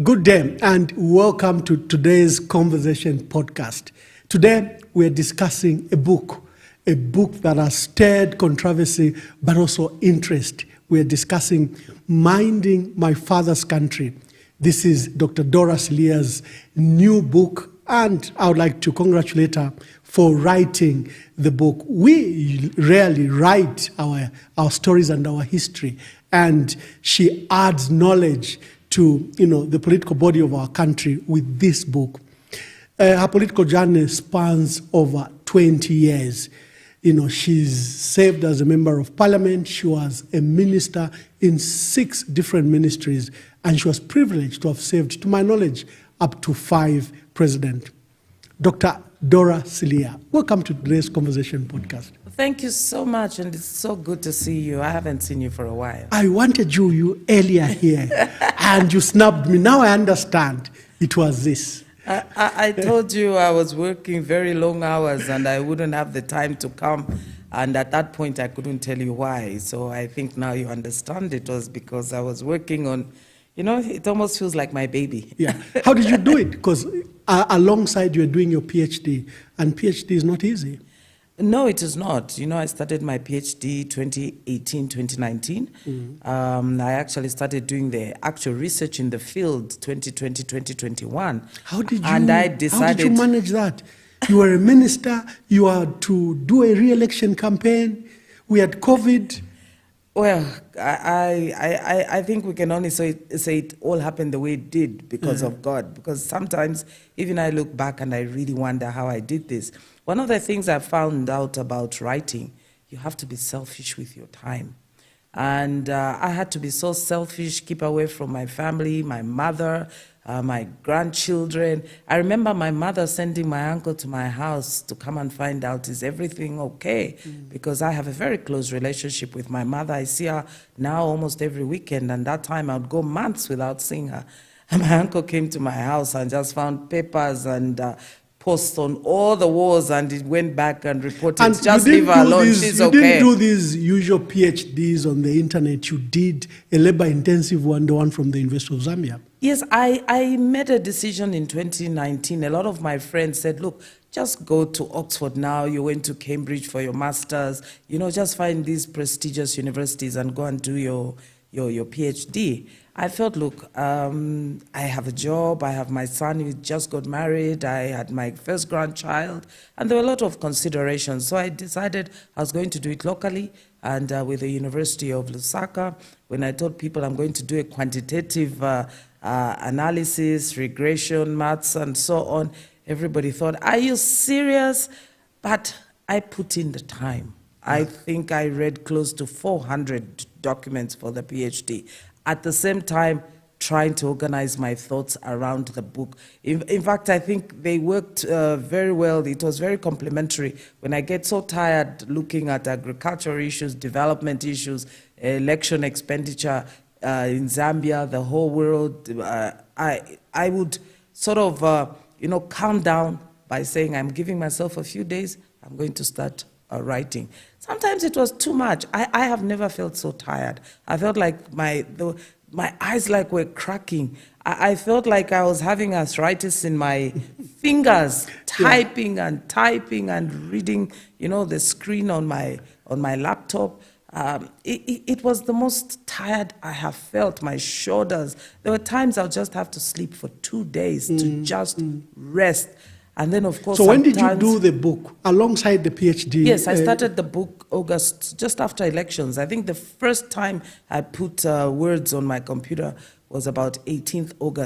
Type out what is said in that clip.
Good day and welcome to today's Conversation podcast. Today we're discussing a book that has stirred controversy but also interest. We're discussing Minding My Father's Country. This is Dr. Dora Siliya's new book, and I would like to congratulate her for writing the book. We rarely write our stories and our history, and she adds knowledge to the political body of our country with this book. Her political journey spans over 20 years. She's served as a member of parliament. She was a minister in 6 different ministries, and she was privileged to have served, to my knowledge, up to 5 presidents. Dr. Dora Siliya, welcome to today's Conversation podcast. Thank you so much, and it's so good to see you. I haven't seen you for a while. I wanted you earlier here, and you snubbed me. Now I understand it was this. I told you I was working very long hours, and I wouldn't have the time to come. And at that point, I couldn't tell you why. So I think now you understand it was because I was working on, it almost feels like my baby. Yeah. How did you do it? Because alongside you're doing your PhD, and PhD is not easy. No, it is not. I started my PhD 2018, 2019. I actually started doing the actual research in the field 2020, 2021. How did you manage that? You were a minister, you had to do a re-election campaign, we had COVID. Well, I think we can only say it all happened the way it did because of God. Because sometimes even I look back and I really wonder how I did this. One of the things I found out about writing, you have to be selfish with your time. And I had to be so selfish, keep away from my family, my mother, my grandchildren. I remember my mother sending my uncle to my house to come and find out, is everything okay? Because I have a very close relationship with my mother. I see her now almost every weekend, and that time I would go months without seeing her. And my uncle came to my house and just found papers and posts on all the walls, and it went back and reported, and just leave her alone, she's okay. You didn't do these usual PhDs on the internet. You did a labor-intensive one, the one from the University of Zambia. Yes, I made a decision in 2019. A lot of my friends said, look, just go to Oxford now. You went to Cambridge for your master's. Just find these prestigious universities and go and do your PhD. I felt, look, I have a job, I have my son who just got married, I had my first grandchild, and there were a lot of considerations. So I decided I was going to do it locally, and with the University of Lusaka. When I told people I'm going to do a quantitative analysis, regression, maths, and so on, everybody thought, are you serious? But I put in the time. I think I read close to 400 documents for the PhD. At the same time, trying to organize my thoughts around the book. In fact, I think they worked very well. It was very complementary. When I get so tired looking at agricultural issues, development issues, election expenditure in Zambia, the whole world, I would sort of, calm down by saying, I'm giving myself a few days, I'm going to start writing. Sometimes it was too much. I have never felt so tired. I felt like my eyes were cracking. I felt like I was having arthritis in my fingers, typing and reading, the screen on my laptop. It was the most tired I have felt. My shoulders. There were times I'll just have to sleep for 2 days to just rest. And then, of course, so when did you do the book alongside the PhD? Yes, I started the book August, just after elections. I think the first time I put words on my computer was about 18th August.